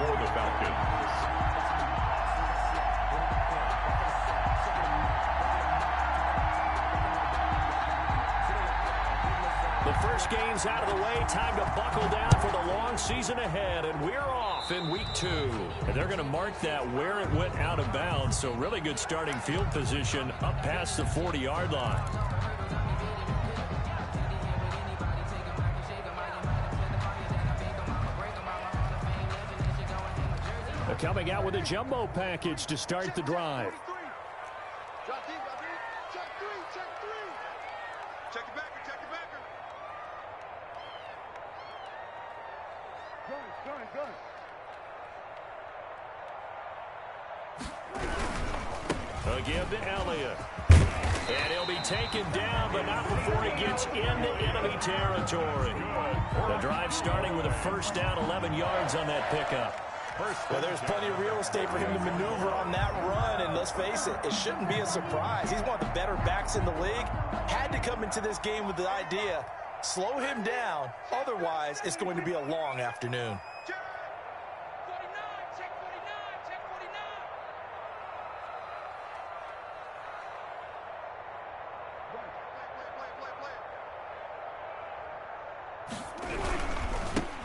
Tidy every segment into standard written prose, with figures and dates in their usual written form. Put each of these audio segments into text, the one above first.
for the Falcons. The first game's out of the way. Time to buckle down for the long season ahead. And we're off in week 2. And they're going to mark that where it went out of bounds. So really good starting field position up past the 40-yard line. They're coming out with a jumbo package to start the drive. Give to Elliott. And he'll be taken down, but not before he gets into enemy territory. The drive starting with a first down, 11 yards on that pickup. Well, there's plenty of real estate for him to maneuver on that run, and let's face it, it shouldn't be a surprise. He's one of the better backs in the league. Had to come into this game with the idea, slow him down, otherwise it's going to be a long afternoon.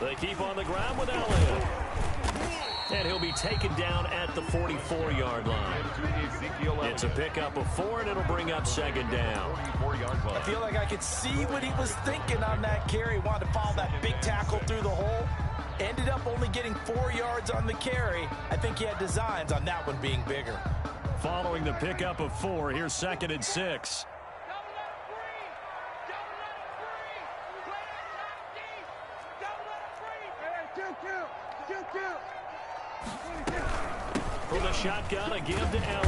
They keep on the ground with Elliott. And he'll be taken down at the 44-yard line. It's a pickup of 4, and it'll bring up second down. I feel like I could see what he was thinking on that carry. Wanted to follow that big tackle through the hole. Ended up only getting 4 yards on the carry. I think he had designs on that one being bigger. Following the pickup of 4, here's 2nd and 6. From the shotgun, a give to Elliott.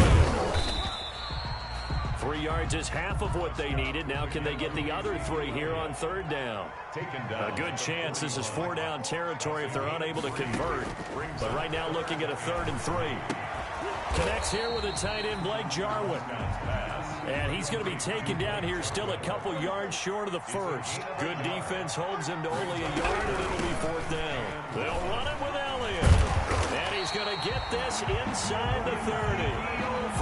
3 yards is half of what they needed. Now can they get the other 3 here on 3rd down? A good chance this is 4-down territory if they're unable to convert. But right now looking at a 3rd and 3. Connects here with a tight end, Blake Jarwin. And he's going to be taken down here still a couple yards short of the first. Good defense holds him to only a yard, and it'll be 4th down. They'll run it with Elliott. And he's going to get this inside the 30.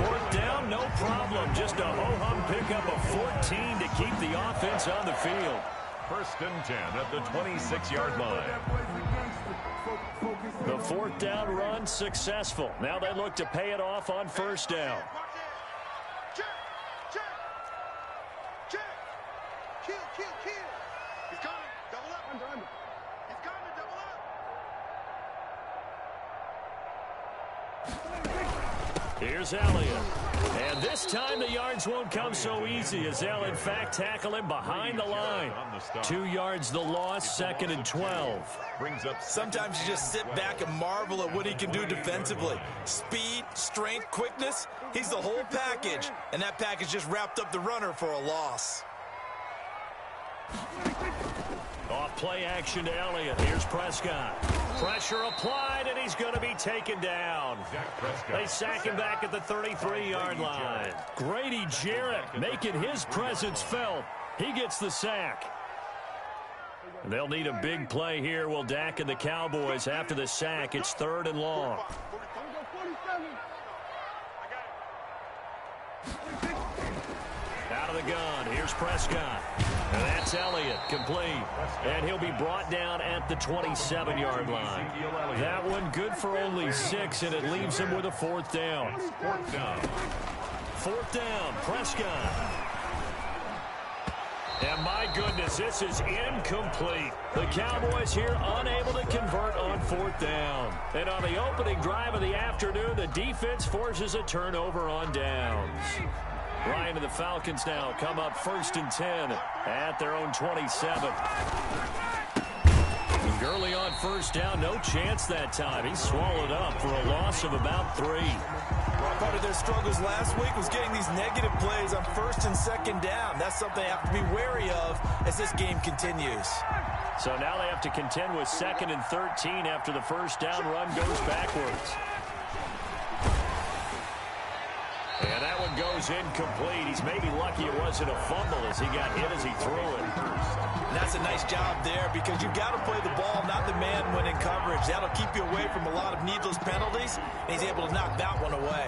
4th down, no problem. Just a ho-hum pickup of 14 to keep the offense on the field. 1st and 10 at the 26-yard line. The 4th down run successful. Now they look to pay it off on 1st down. He's coming. Double up. He's coming. Double up. Here's Elliott. And this time the yards won't come so easy as they'll in fact tackle him behind the line. 2 yards the loss, 2nd and 12. Sometimes you just sit back and marvel at what he can do defensively. Speed, strength, quickness, he's the whole package. And that package just wrapped up the runner for a loss. Off play action to Elliott. Here's Prescott. Pressure applied, and he's going to be taken down. They sack him back at the 33-yard line. Grady Jarrett making his presence felt. He gets the sack. They'll need a big play here. Will Dak and the Cowboys after the sack. It's 3rd and long. Out of the gun. Here's Prescott. And that's Elliott, complete. And he'll be brought down at the 27-yard line. That one good for only 6, and it leaves him with a 4th down. 4th down, Prescott. And my goodness, this is incomplete. The Cowboys here unable to convert on 4th down. And on the opening drive of the afternoon, the defense forces a turnover on downs. Ryan and the Falcons now come up 1st and 10 at their own 27. And Gurley on 1st down, no chance that time. He's swallowed up for a loss of about 3. Part of their struggles last week was getting these negative plays on 1st and 2nd down. That's something they have to be wary of as this game continues. So now they have to contend with 2nd and 13 after the 1st down run goes backwards. And that one goes incomplete. He's maybe lucky it wasn't a fumble as he got hit as he threw it. And that's a nice job there because you've got to play the ball, not the man when in coverage. That'll keep you away from a lot of needless penalties, and he's able to knock that one away.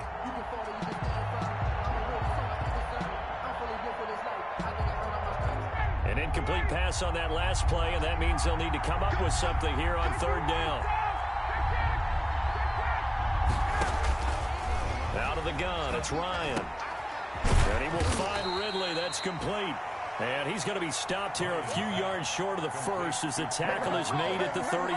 An incomplete pass on that last play, and that means they'll need to come up with something here on third down. Out of the gun, it's Ryan. And he will find Ridley. That's complete. And he's going to be stopped here a few yards short of the first as the tackle is made at the 33.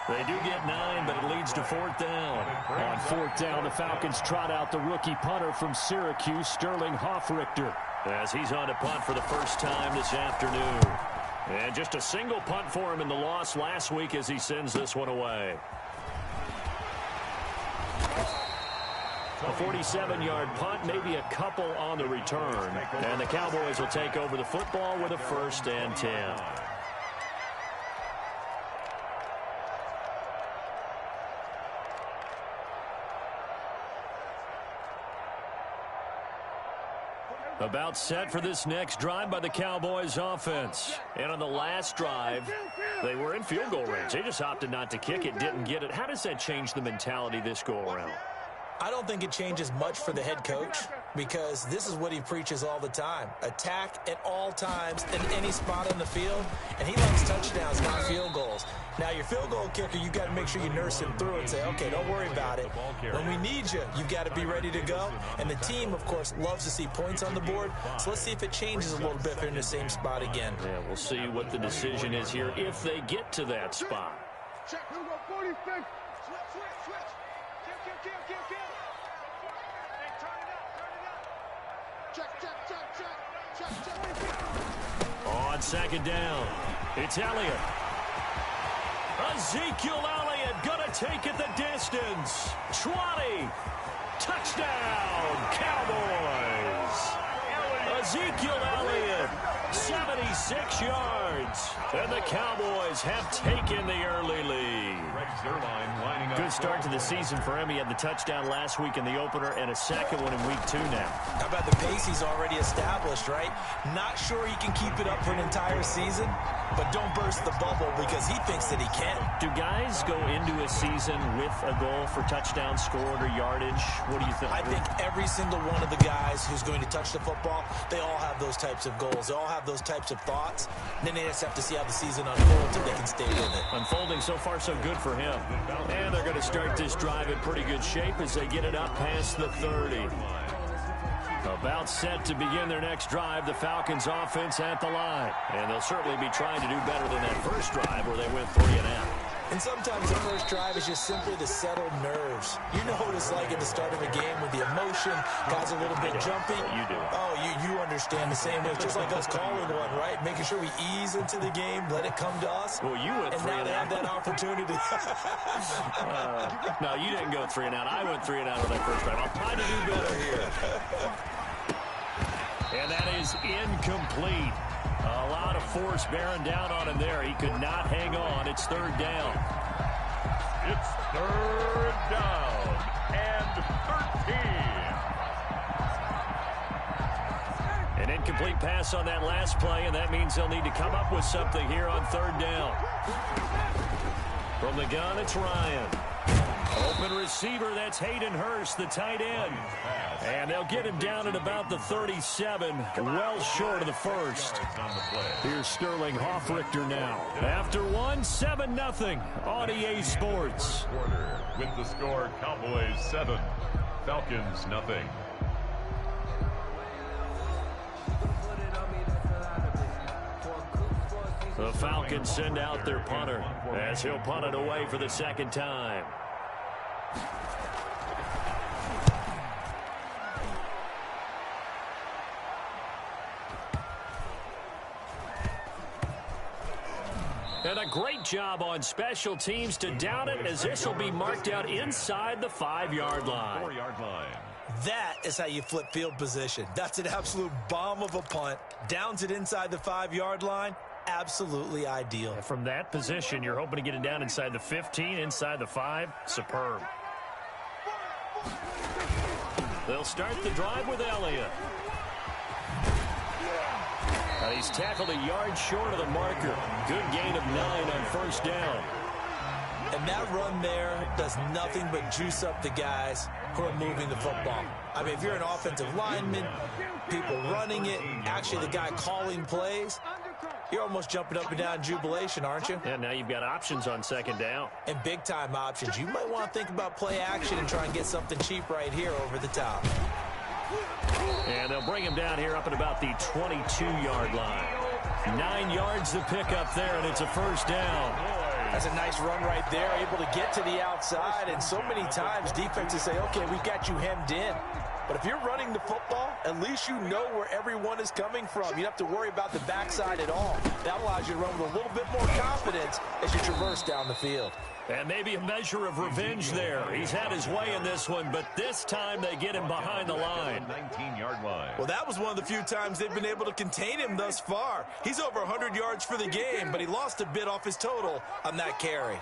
They do get 9, but it leads to fourth down. On fourth down, the Falcons trot out the rookie punter from Syracuse, Sterling Hoffrichter, as he's on to punt for the first time this afternoon. And just a single punt for him in the loss last week as he sends this one away. A 47-yard punt, maybe a couple on the return. And the Cowboys will take over the football with a 1st and 10. About set for this next drive by the Cowboys offense. And on the last drive, they were in field goal range. They just opted not to kick it, didn't get it. How does that change the mentality this go around? I don't think it changes much for the head coach because this is what he preaches all the time. Attack at all times in any spot on the field, and he likes touchdowns, not field goals. Now, your field goal kicker, you've got to make sure you nurse him through and say, okay, don't worry about it. When we need you, you've got to be ready to go. And the team, of course, loves to see points on the board. So let's see if it changes a little bit if they're in the same spot again. Yeah, we'll see what the decision is here if they get to that spot. Check, here we go, 46. Switch. Kill. Hey, turn it up. Check. On second down, it's Elliott. Ezekiel Elliott gonna take it the distance. 20. Touchdown, Cowboys. Ezekiel Elliott, 76 yards. And the Cowboys have taken the early lead. Good start to the season for him. He had the touchdown last week in the opener and a second one in week 2 now. How about the pace he's already established, right? Not sure he can keep it up for an entire season, but don't burst the bubble because he thinks that he can. Do guys go into a season with a goal for touchdowns scored or yardage? What do you think? I think every single one of the guys who's going to touch the football, they all have those types of goals. They all have those types of thoughts. And then they just have to see how the season unfolds if they can stay with it. Unfolding so far so good for him. And they're going to start this drive in pretty good shape as they get it up past the 30. About set to begin their next drive, the Falcons offense at the line. And they'll certainly be trying to do better than that first drive where they went 3 and out. And sometimes the first drive is just simply to settle nerves. You know what it's like at the start of a game with the emotion, guys a little bit jumpy. You do. Oh, you understand the same way. It's just like us calling one, right? Making sure we ease into the game, let it come to us. Well, you went 3 and now and they have out. that opportunity. No, you didn't go 3 and out. I went 3 and out on that first drive. I'll try to do better here. And that is incomplete. A lot of force bearing down on him there. He could not hang on. It's third down. It's third down and 13. An incomplete pass on that last play, and that means they'll need to come up with something here on third down. From the gun, it's Ryan. Open receiver, that's Hayden Hurst, the tight end. And they'll get him down at about the 37, well short of the first. Here's Sterling Hoffrichter now. After one, 7-0 on EA Sports. With the score, Cowboys 7, Falcons 0. The Falcons send out their punter as he'll punt it away for the second time. And a great job on special teams to down it as this will be marked out inside the 5-yard line. 4-yard line. That is how you flip field position. That's an absolute bomb of a punt. Downs it inside the 5-yard line. Absolutely ideal. From that position, you're hoping to get it down inside the 15, inside the 5. Superb. They'll start the drive with Elliott. And he's tackled a yard short of the marker. Good gain of 9 on first down. And that run there does nothing but juice up the guys who are moving the football. I mean, if you're an offensive lineman, people running it, actually the guy calling plays, you're almost jumping up and down in jubilation, aren't you? And now you've got options on second down. And big-time options. You might want to think about play action and try and get something cheap right here over the top. And they'll bring him down here up at about the 22-yard line. 9 yards to pick up there, and it's a first down. That's a nice run right there, able to get to the outside. And so many times defenses say, okay, we've got you hemmed in. But if you're running the football, at least you know where everyone is coming from. You don't have to worry about the backside at all. That allows you to run with a little bit more confidence as you traverse down the field. And maybe a measure of revenge there. He's had his way in this one, but this time they get him behind the line. 19-yard line. Well, that was one of the few times they've been able to contain him thus far. He's over 100 yards for the game, but he lost a bit off his total on that carry.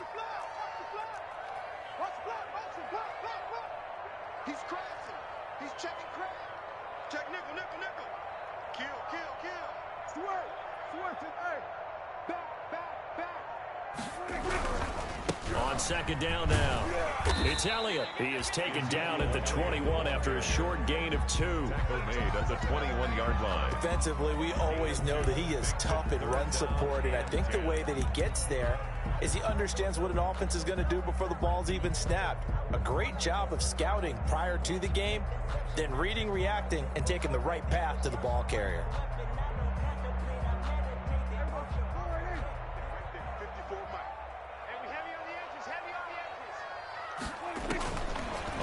He's crashing. He's checking crash. Check nickel, nickel, nickel. Kill, kill, kill. Swerve. Swerve to A. Back. On second down now, it's Elliott. He is taken down at the 21 after a short gain of 2. Tackle made at the 21-yard line. Defensively, we always know that he is tough in run support, and I think the way that he gets there is he understands what an offense is going to do before the ball's even snapped. A great job of scouting prior to the game, then reading, reacting, and taking the right path to the ball carrier.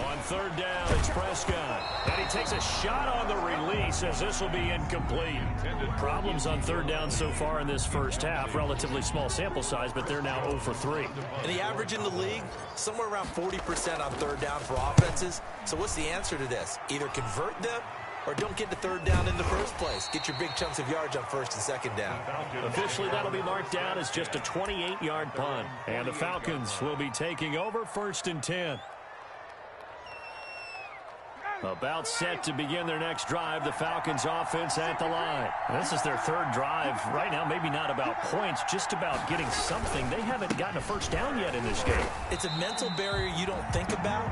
On third down, it's Prescott. And he takes a shot on the release as this will be incomplete. Problems on third down so far in this first half. Relatively small sample size, but they're now 0 for 3. And the average in the league, somewhere around 40% on third down for offenses. So what's the answer to this? Either convert them or don't get to third down in the first place. Get your big chunks of yards on first and second down. Officially, that'll be marked down as just a 28-yard punt. And the Falcons will be taking over first and 10. About set to begin their next drive, the Falcons offense at the line. This is their third drive. Right now, maybe not about points, just about getting something. They haven't gotten a first down yet in this game. It's a mental barrier you don't think about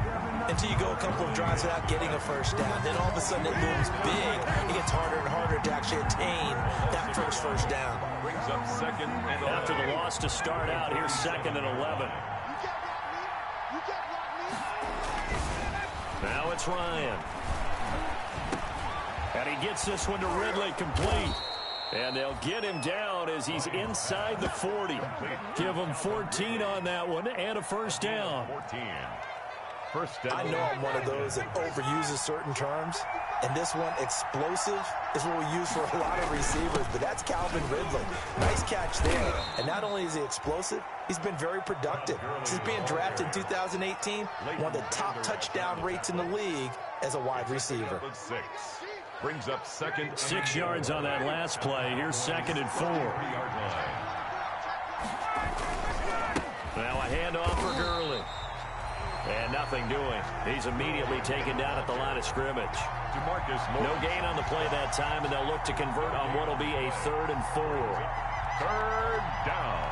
until you go a couple of drives without getting a first down. Then all of a sudden it looms big. It gets harder and harder to actually attain that first down. Brings up second and 11. After the loss to start out, here's second and 11. Now it's Ryan. And he gets this one to Ridley complete. And they'll get him down as he's inside the 40. Give him 14 on that one and a first down. 14. First down. I know I'm one of those that overuses certain terms. And this one, explosive, is what we use for a lot of receivers. But that's Calvin Ridley. Nice catch there. And not only is he explosive, he's been very productive. Since being drafted in 2018, one of the top touchdown rates in the league as a wide receiver. 6. Brings up second. 6 yards on that last play. Here's second and 4. 3-yard line. Now a handoff for Gurley. And nothing doing. He's immediately taken down at the line of scrimmage. No gain on the play that time, and they'll look to convert on what will be a 3rd and 4. Third down.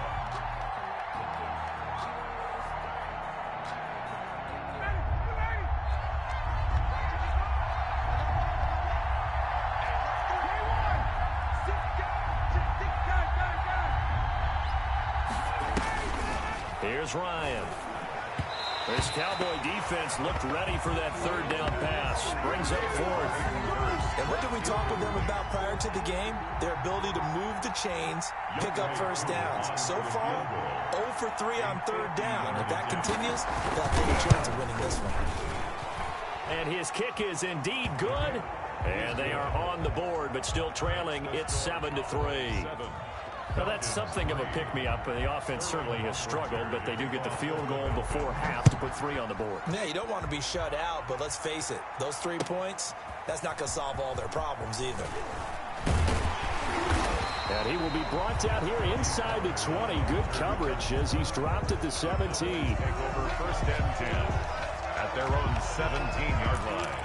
Here's Ryan. This Cowboy defense looked ready for that third down pass. Brings up 4th. And what did we talk with them about prior to the game? Their ability to move the chains, pick up first downs. So far, 0 for 3 on third down. If that continues, they'll take a chance of winning this one. And his kick is indeed good. And they are on the board, but still trailing. It's 7-3. Now, that's something of a pick-me-up. The offense certainly has struggled, but they do get the field goal before half to put 3 on the board. Yeah, you don't want to be shut out, but let's face it, those 3 points, that's not going to solve all their problems either. And he will be brought down here inside the 20. Good coverage as he's dropped at the 17. Take over first and 10 at their own 17-yard line.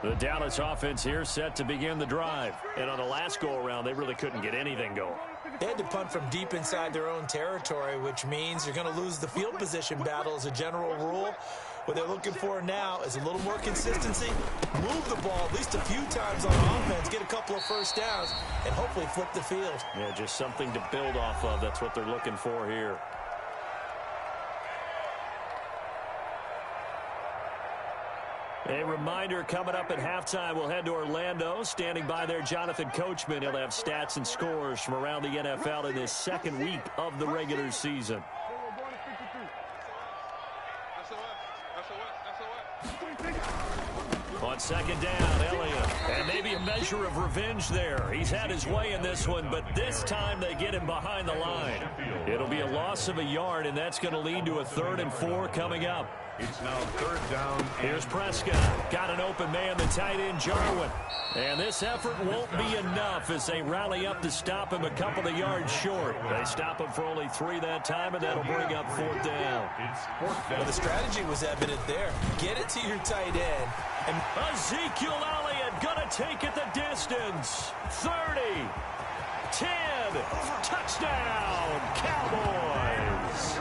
The Dallas offense here set to begin the drive. And on the last go-around, they really couldn't get anything going. They had to punt from deep inside their own territory, which means you're going to lose the field position battle as a general rule. What they're looking for now is a little more consistency, move the ball at least a few times on offense, get a couple of first downs, and hopefully flip the field. Yeah, just something to build off of. That's what they're looking for here. A reminder, coming up at halftime, we'll head to Orlando. Standing by there, Jonathan Coachman. He'll have stats and scores from around the NFL in this second week of the regular season. On second down, Elliott. And maybe a measure of revenge there. He's had his way in this one, but this time they get him behind the line. It'll be a loss of a yard, and that's going to lead to a 3rd and 4 coming up. It's now 3rd down. Here's Prescott. Got an open man, the tight end, Jarwin. And this effort won't be enough as they rally up to stop him a couple of yards short. They stop him for only 3 that time, and that'll bring up 4th down. Well, the strategy was evident there. Get it to your tight end. And Ezekiel Elliott going to take it the distance. 30, 10, touchdown, Cowboys.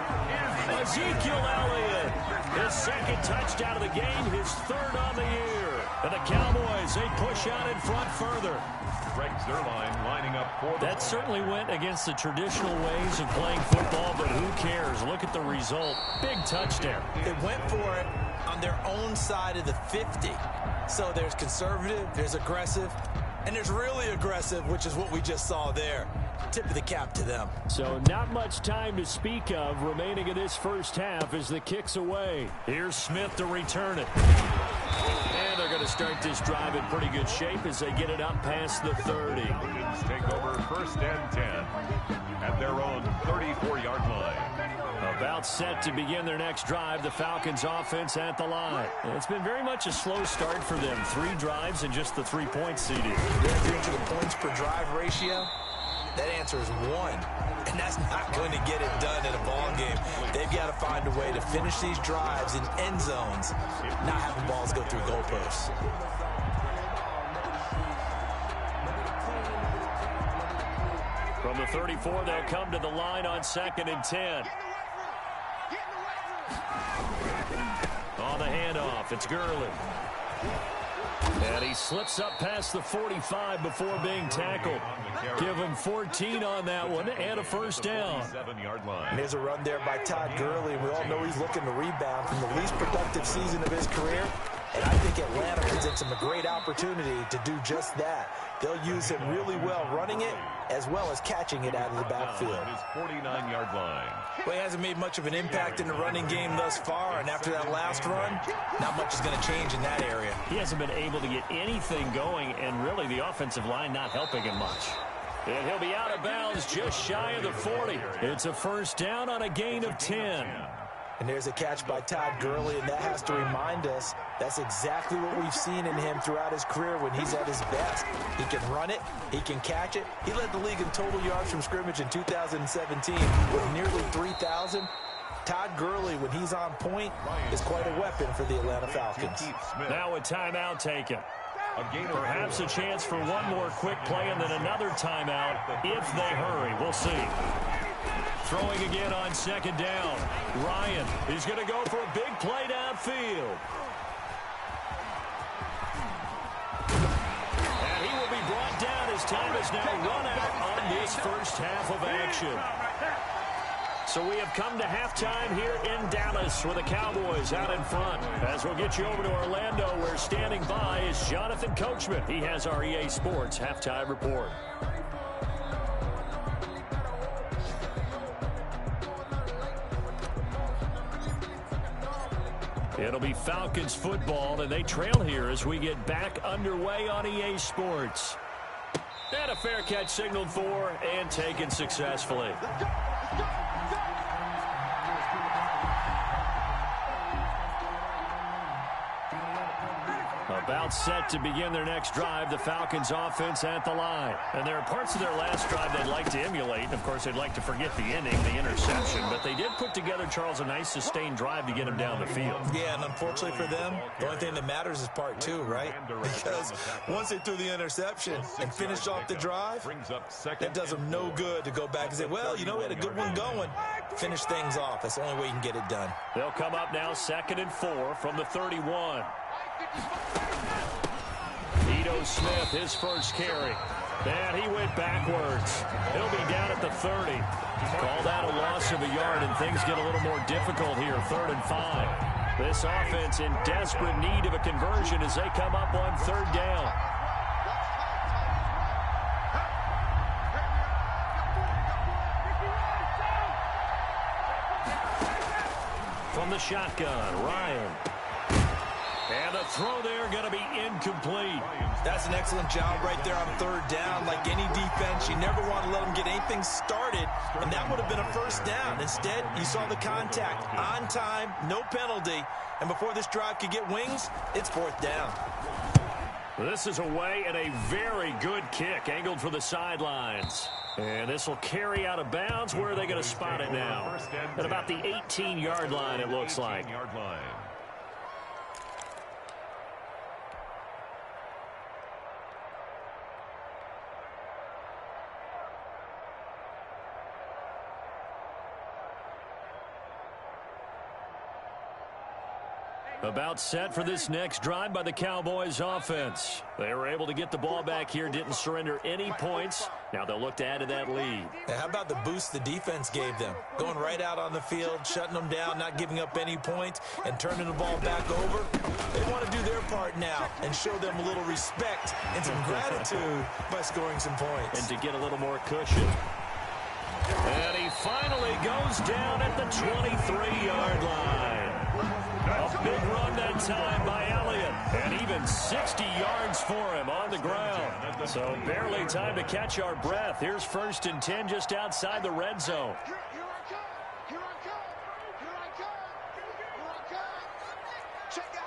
Ezekiel Elliott, his 2nd touchdown of the game, his 3rd on the year. And the Cowboys, they push out in front further. Greg Zuerlein lining up for that certainly went against the traditional ways of playing football, but who cares? Look at the result. Big touchdown. They went for it on their own side of the 50. So there's conservative, there's aggressive, and there's really aggressive, which is what we just saw there. Tip of the cap to them. So not much time to speak of remaining in this first half as the kick's away. Here's Smith to return it. And they're going to start this drive in pretty good shape as they get it up past the 30. Take over 1st and 10 at their own 34-yard line. About set to begin their next drive, the Falcons offense at the line. It's been very much a slow start for them. 3 drives and just the 3 points seeded. You're entering to the points per drive ratio. That answer is 1, and that's not going to get it done in a ball game. They've got to find a way to finish these drives in end zones, not having balls go through goalposts. From the 34, they'll come to the line on 2nd and 10. On the handoff, it's Gurley. And he slips up past the 45 before being tackled. Give him 14 on that one and a 1st down. 7-yard line. And there's a run there by Todd Gurley. We all know he's looking to rebound from the least productive season of his career. And I think Atlanta presents him a great opportunity to do just that. They'll use him really well running it as well as catching it out of the backfield. His 49-yard line. Well, he hasn't made much of an impact in the running game thus far, and after that last run, not much is going to change in that area. He hasn't been able to get anything going, and really the offensive line not helping him much. And he'll be out of bounds just shy of the 40. It's a 1st down on a gain of 10. And there's a catch by Todd Gurley, and that has to remind us that's exactly what we've seen in him throughout his career when he's at his best. He can run it. He can catch it. He led the league in total yards from scrimmage in 2017 with nearly 3,000. Todd Gurley, when he's on point, is quite a weapon for the Atlanta Falcons. Now a timeout taken. Perhaps a chance for one more quick play and then another timeout if they hurry. We'll see. Throwing again on 2nd down. Ryan is going to go for a big play downfield. And he will be brought down as time is now run out on this first half of action. So we have come to halftime here in Dallas with the Cowboys out in front. As we'll get you over to Orlando, where standing by is Jonathan Coachman. He has our EA Sports halftime report. It'll be Falcons football, and they trail here as we get back underway on EA Sports. And a fair catch signaled for and taken successfully. About set to begin their next drive, the Falcons offense at the line. And there are parts of their last drive they'd like to emulate. Of course, they'd like to forget the inning, the interception. But they did put together, Charles, a nice sustained drive to get them down the field. Yeah, and unfortunately for them, the only thing that matters is part two, right? Because once they threw the interception and finished off the drive, that does them no good to go back and say, well, you know, we had a good one going. Finish things off. That's the only way you can get it done. They'll come up now 2nd and 4 from the 31. Ito Smith, his first carry. And he went backwards. He'll be down at the 30. Call that a loss of a yard, and things get a little more difficult here, 3rd and 5. This offense in desperate need of a conversion as they come up on 3rd down. From the shotgun, Ryan. And the throw there going to be incomplete. That's an excellent job right there on 3rd down. Like any defense, you never want to let them get anything started, and that would have been a 1st down. Instead, you saw the contact on time, no penalty, and before this drive could get wings, it's 4th down. This is away and a very good kick angled for the sidelines. And this will carry out of bounds. Where are they going to spot it now? At about the 18-yard line, it looks like. About set for this next drive by the Cowboys offense. They were able to get the ball back here, didn't surrender any points. Now they'll look to add to that lead. Yeah, how about the boost the defense gave them? Going right out on the field, shutting them down, not giving up any points, and turning the ball back over. They want to do their part now and show them a little respect and some gratitude by scoring some points. And to get a little more cushion. And he finally goes down at the 23-yard line. A big run that time by Elliott, and even 60 yards for him on the ground. So barely time to catch our breath. Here's 1st and 10 just outside the red zone. Here I come. Check out.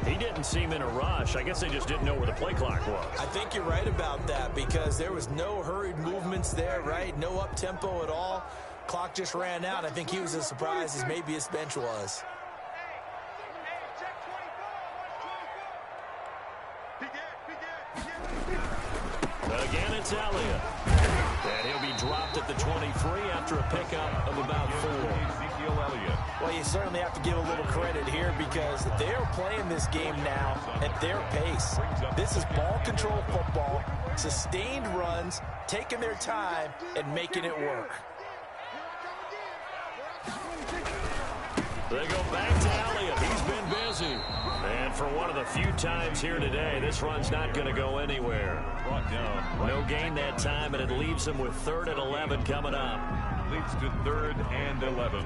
He didn't seem in a rush. I guess they just didn't know where the play clock was. I think you're right about that because there was no hurried movements there, right? No up-tempo at all. Clock just ran out. I think he was as surprised as maybe his bench was. Again, it's Elliott. And he'll be dropped at the 23 after a pickup of about 4. Well, you certainly have to give a little credit here because they're playing this game now at their pace. This is ball control football, sustained runs, taking their time, and making it work. They go back to Elliott. He's been busy. And for one of the few times here today, this run's not going to go anywhere. No gain that time, and it leaves them with 3rd and 11 coming up. Leads to 3rd and 11.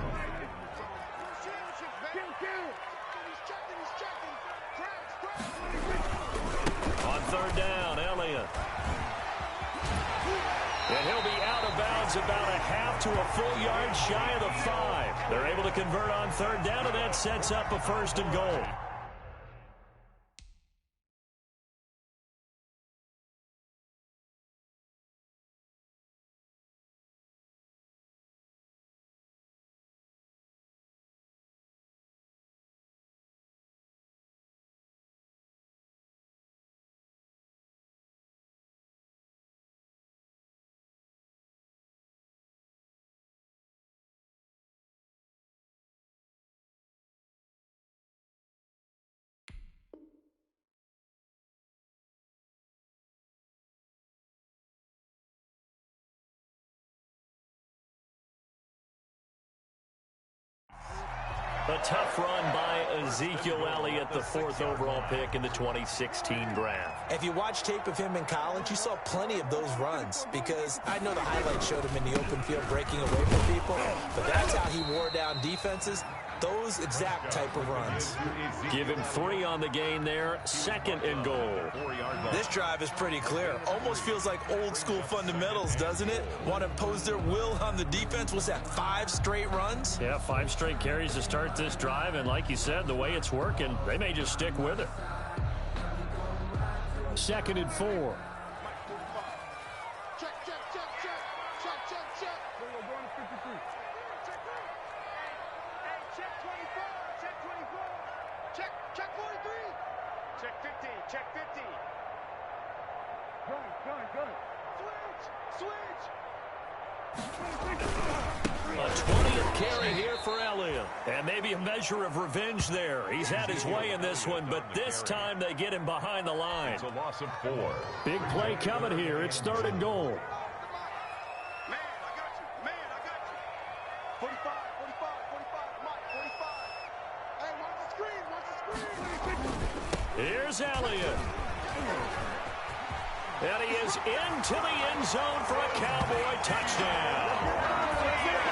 On 3rd down, Elliott. And he'll be out of bounds about a half to a full yard shy of the 5. They're able to convert on 3rd down, and that sets up a 1st and goal. A tough run by Ezekiel Elliott, the 4th overall pick in the 2016 draft. If you watch tape of him in college, you saw plenty of those runs because I know the highlights showed him in the open field breaking away from people, but that's how he wore down defenses. those exact type of runs. Give him 3 on the game there. 2nd and goal. This drive is pretty clear. Almost feels like old school fundamentals, doesn't it? Want to impose their will on the defense. Was that 5 straight runs? Yeah, 5 straight carries to start this drive. And like you said, the way it's working, they may just stick with it. 2nd and 4. A 20th carry here for Elliott. And maybe a measure of revenge there. He's had his way in this one, but this time they get him behind the line. It's a loss of 4. Big play coming here. It's 3rd and goal. Man, I got you. Man, I got you. 45, 45, 45, Mike, 45. Hey, watch the screen, watch the screen. Here's Elliott. And he is into the end zone for a Cowboy touchdown.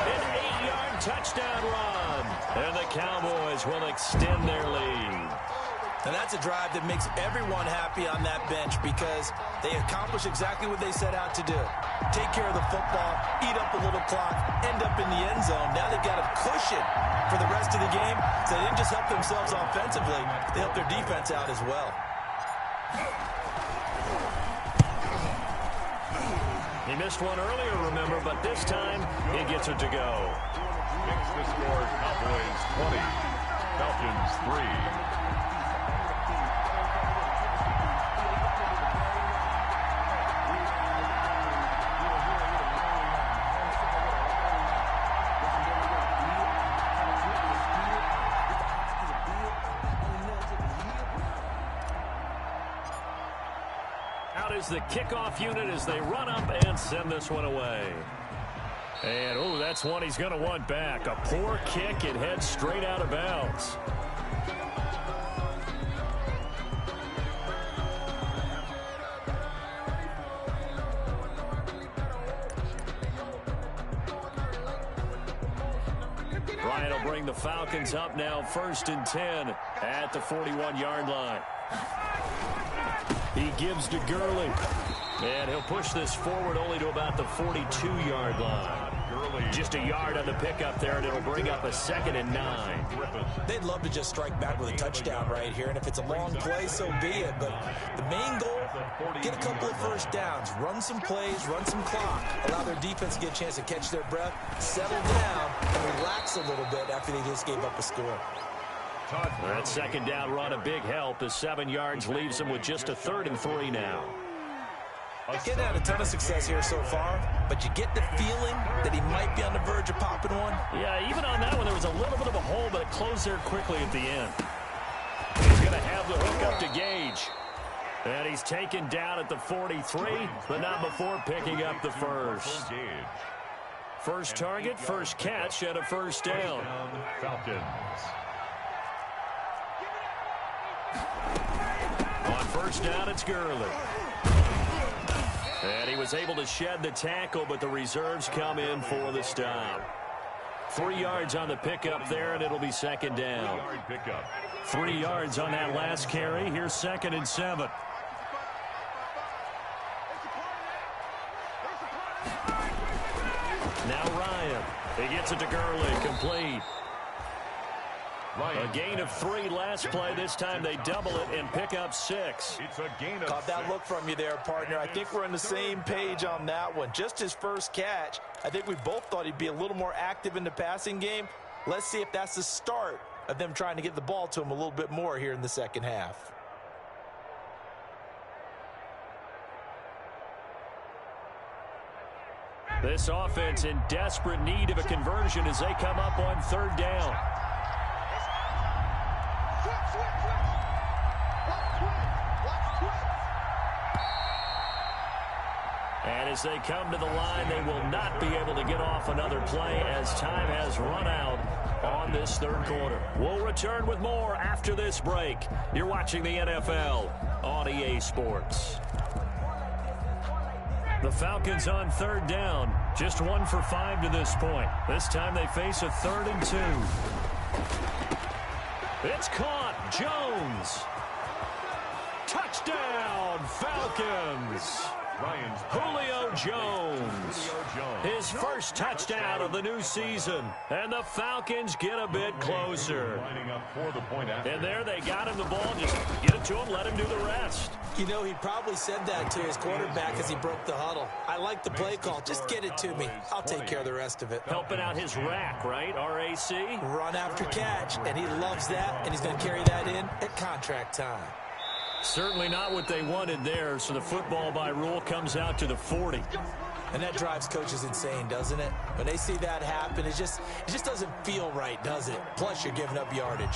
An 8-yard touchdown run. And the Cowboys will extend their lead. And that's a drive that makes everyone happy on that bench because they accomplish exactly what they set out to do. Take care of the football, eat up a little clock, end up in the end zone. Now they've got a cushion for the rest of the game. So they didn't just help themselves offensively, they helped their defense out as well. He missed one earlier, remember, but this time he gets it to go. Makes the score Cowboys 20, Falcons 3. The kickoff unit as they run up and send this one away. And, oh, that's one he's going to want back. A poor kick. It heads straight out of bounds. Bryant will bring the Falcons up now 1st and 10 at the 41-yard line. He gives to Gurley. And he'll push this forward only to about the 42-yard line. Just a yard on the pickup there, and it'll bring up a 2nd and 9. They'd love to just strike back with a touchdown right here, and if it's a long play, so be it. But the main goal, get a couple of first downs, run some plays, run some clock, allow their defense to get a chance to catch their breath, settle down, and relax a little bit after they just gave up a score. That 2nd down run, a big help as 7 yards leaves them with just a 3rd and 3 now. Getting had a ton of success here so far, but you get the feeling that he might be on the verge of popping one. Yeah, even on that one, there was a little bit of a hole, but it closed there quickly at the end. He's going to have the hook up to Gage. And he's taken down at the 43, but not before picking up the first. First target, first catch, and a 1st down. Falcons. On 1st down, it's Gurley. And he was able to shed the tackle, but the reserves come in for the stop. 3 yards on the pickup there, and it'll be 2nd down. 3 yards on that last carry. Here's 2nd and 7. Now Ryan. He gets it to Gurley. Complete. A gain of 3 last play. This time they double it and pick up 6. It's a gain of Caught that 6. look from you there, partner. I think we're on the same page on that one. Just his first catch. I think we both thought he'd be a little more active in the passing game. Let's see if that's the start of them trying to get the ball to him a little bit more here in the second half. This offense in desperate need of a conversion as they come up on 3rd down. And as they come to the line, they will not be able to get off another play as time has run out on this 3rd quarter. We'll return with more after this break. You're watching the NFL on EA Sports. The Falcons on 3rd down. Just 1 for 5 to this point. This time they face a 3rd and 2. It's caught. Jones. Touchdown, Falcons. Julio Jones. His first touchdown of the new season. And the Falcons get a bit closer. And there they got him the ball. Just get it to him, let him do the rest. You know, he probably said that to his quarterback as he broke the huddle. I like the play call. Just get it to me. I'll take care of the rest of it. Helping out his rack, right? RAC? Run after catch. And he loves that, and he's going to carry that in at contract time. Certainly not what they wanted there, so the football by rule comes out to the 40. And that drives coaches insane, doesn't it? When they see that happen, it just doesn't feel right, does it? Plus, you're giving up yardage.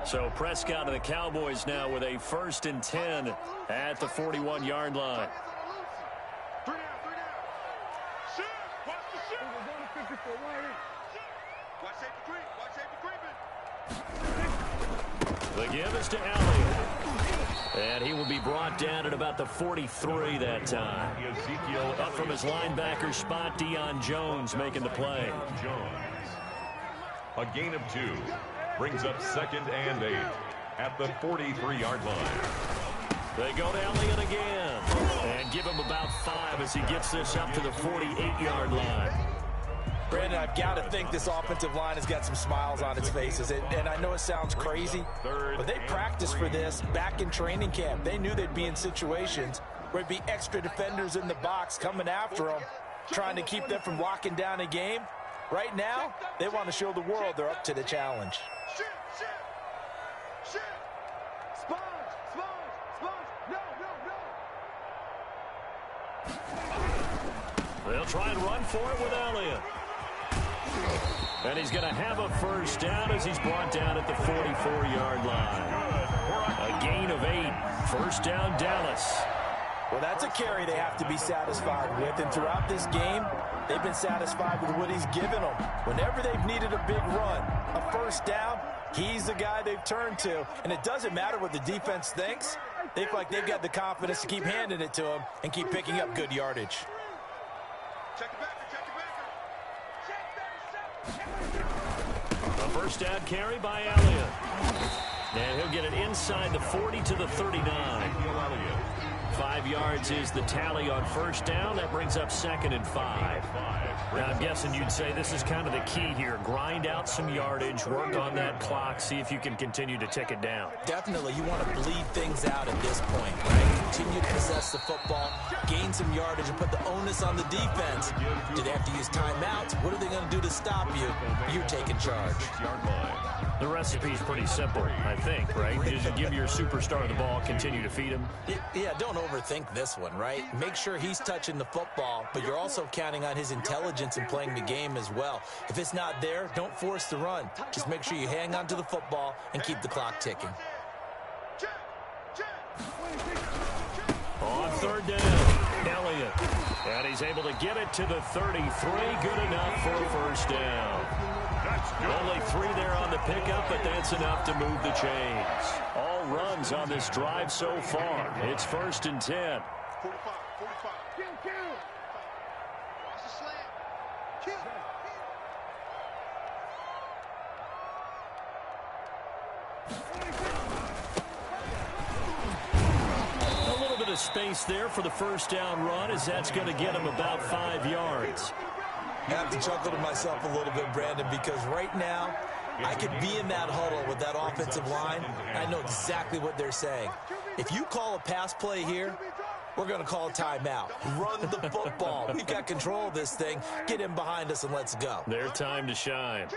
So Prescott and the Cowboys now with a 1st and 10 at the 41-yard line. The give is to Elliott. And he will be brought down at about the 43 that time. Up from his linebacker spot, Deion Jones making the play. A gain of 2 brings up 2nd and 8 at the 43-yard line. They go to Elliott again and give him about 5 as he gets this up to the 48-yard line. Brandon, I've got to think this offensive line has got some smiles on its faces. And I know it sounds crazy, but they practiced for this back in training camp. They knew they'd be in situations where there'd be extra defenders in the box coming after them, trying to keep them from locking down a game. Right now, they want to show the world they're up to the challenge. They'll try and run for it with Elliott. And he's going to have a 1st down as he's brought down at the 44-yard line. A gain of 8. 1st down, Dallas. Well, that's a carry they have to be satisfied with. And throughout this game, they've been satisfied with what he's given them. Whenever they've needed a big run, a 1st down, he's the guy they've turned to. And it doesn't matter what the defense thinks. They feel like they've got the confidence to keep handing it to him and keep picking up good yardage. A 1st down carry by Elliott. And he'll get it inside the 40 to the 39. 5 yards is the tally on 1st down. That brings up 2nd and 5. Now, I'm guessing you'd say this is kind of the key here. Grind out some yardage, work on that clock, see if you can continue to tick it down. Definitely, you want to bleed things out at this point, right? Continue to possess the football, gain some yardage, and put the onus on the defense. Do they have to use timeouts? What are they going to do to stop you? You're taking charge. The recipe's pretty simple, I think, right? Just give your superstar the ball, continue to feed him. Yeah, don't overthink this one, right? Make sure he's touching the football, but you're also counting on his intelligence in playing the game as well. If it's not there, don't force the run. Just make sure you hang on to the football and keep the clock ticking. On 3rd down, Elliott. And he's able to get it to the 33. Good enough for a 1st down. Only 3 there on the pickup, but that's enough to move the chains. All runs on this drive so far. It's 1st and 10. 45. Kill. Watch the slant. Kill. A little bit of space there for the 1st down run, as that's going to get him about 5 yards. I have to chuckle to myself a little bit, Brandon, because right now, I could be in that huddle with that offensive line. I know exactly what they're saying. If you call a pass play here, we're going to call a timeout. Run the football. We've got control of this thing. Get in behind us and let's go. Their time to shine.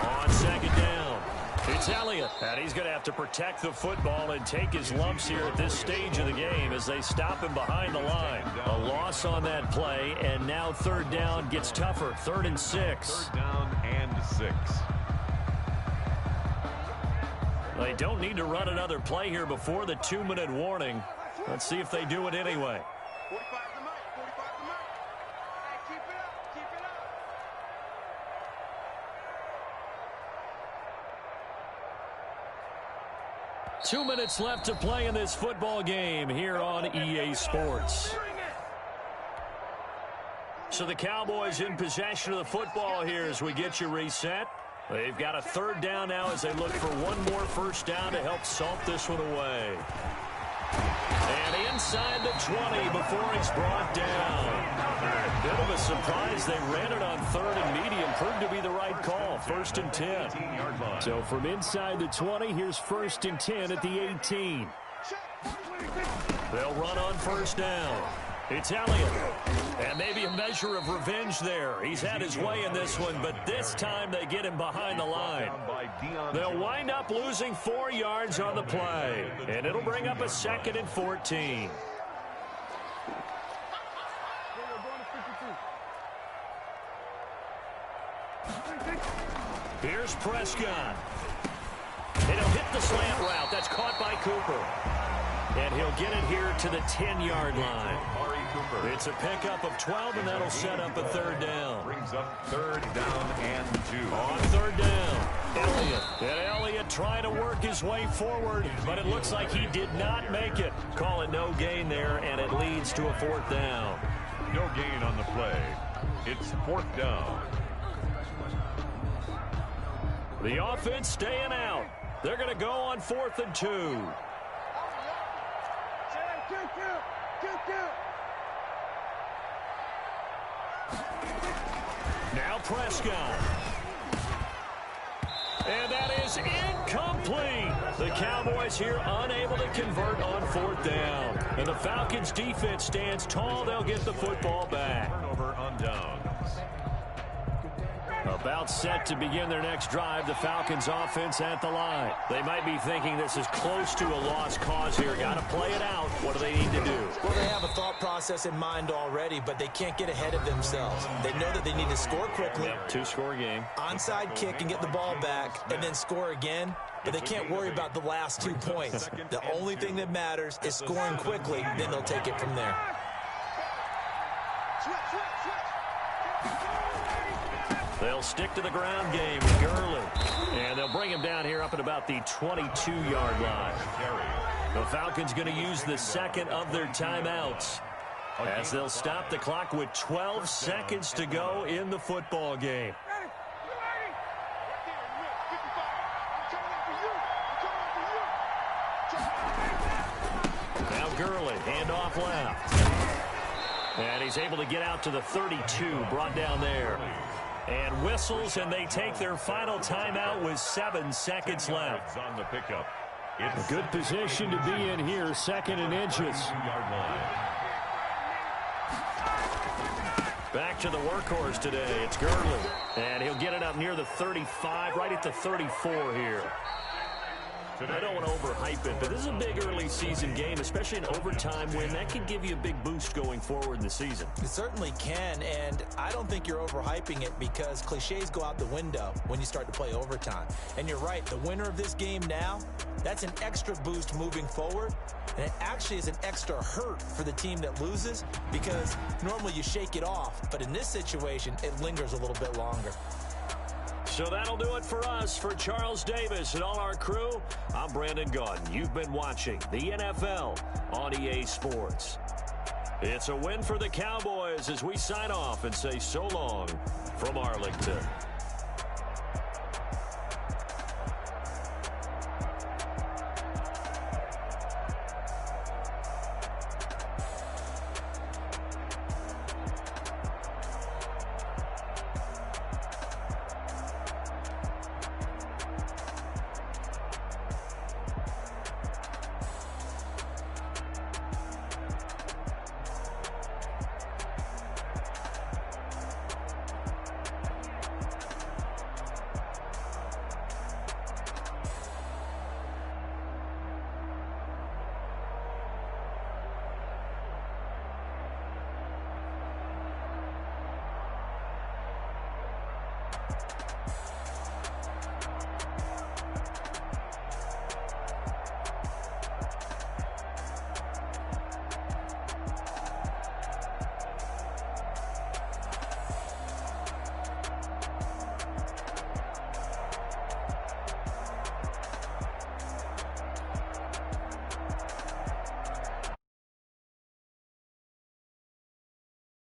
On 2nd down, it's Elliott. And he's going to have to protect the football and take his lumps here at this stage of the game as they stop him behind the line. A loss on that play, and now 3rd down gets tougher. 3rd and 6. 3rd down and 6. They don't need to run another play here before the 2-minute warning. Let's see if they do it anyway. 45 to Mike. Hey, keep it up. 2 minutes left to play in this football game here on EA Sports. So the Cowboys in possession of the football here as we get you reset. They've got a third down now as they look for one more first down to help salt this one away. And inside the 20 before it's brought down. Bit of a surprise. They ran it on third and medium. Proved to be the right call. 1st and 10. So from inside the 20, here's 1st and 10 at the 18. They'll run on first down. It's Elliott. And maybe a measure of revenge there. He's had his way in this one, but this time they get him behind the line. They'll wind up losing 4 yards on the play. And it'll bring up a 2nd and 14. Here's Prescott. And he'll hit the slant route. That's caught by Cooper. And he'll get it here to the 10-yard line. It's a pickup of 12, and that'll set up a third down. Brings up 3rd down and 2. On 3rd down, Elliott. And Elliott trying to work his way forward, but it looks like he did not make it. Call it no gain there, and it leads to a 4th down. No gain on the play. It's 4th down. The offense staying out. They're going to go on 4th and 2. Now Prescott. And that is incomplete. The Cowboys here unable to convert on 4th down. And the Falcons defense stands tall. They'll get the football back. Turnover on downs. About set to begin their next drive, the Falcons offense at the line. They might be thinking this is close to a lost cause here. Got to play it out. What do they need to do? Well, they have a thought process in mind already, but they can't get ahead of themselves. They know that they need to score quickly. Yep, 2-score game. Onside kick and get the ball back and then score again. But they can't worry about the last 2 points. The only thing that matters is scoring quickly. Then they'll take it from there. They'll stick to the ground game with Gurley. And they'll bring him down here up at about the 22-yard line. The Falcons going to use the 2nd of their timeouts as they'll stop the clock with 12 seconds to go in the football game. Now Gurley, handoff left. And he's able to get out to the 32, brought down there. And whistles, and they take their final timeout with 7 seconds left. On the pickup. A good position to be in here, 2nd and inches. Back to the workhorse today. It's Gurley. And he'll get it up near the 35, right at the 34 here. I don't want to overhype it, but this is a big early season game, especially an overtime win. That can give you a big boost going forward in the season. It certainly can, and I don't think you're overhyping it because cliches go out the window when you start to play overtime. And you're right, the winner of this game now, that's an extra boost moving forward, and it actually is an extra hurt for the team that loses because normally you shake it off, but in this situation, it lingers a little bit longer. So that'll do it for us. For Charles Davis and all our crew, I'm Brandon Gaudin. You've been watching the NFL on EA Sports. It's a win for the Cowboys as we sign off and say so long from Arlington.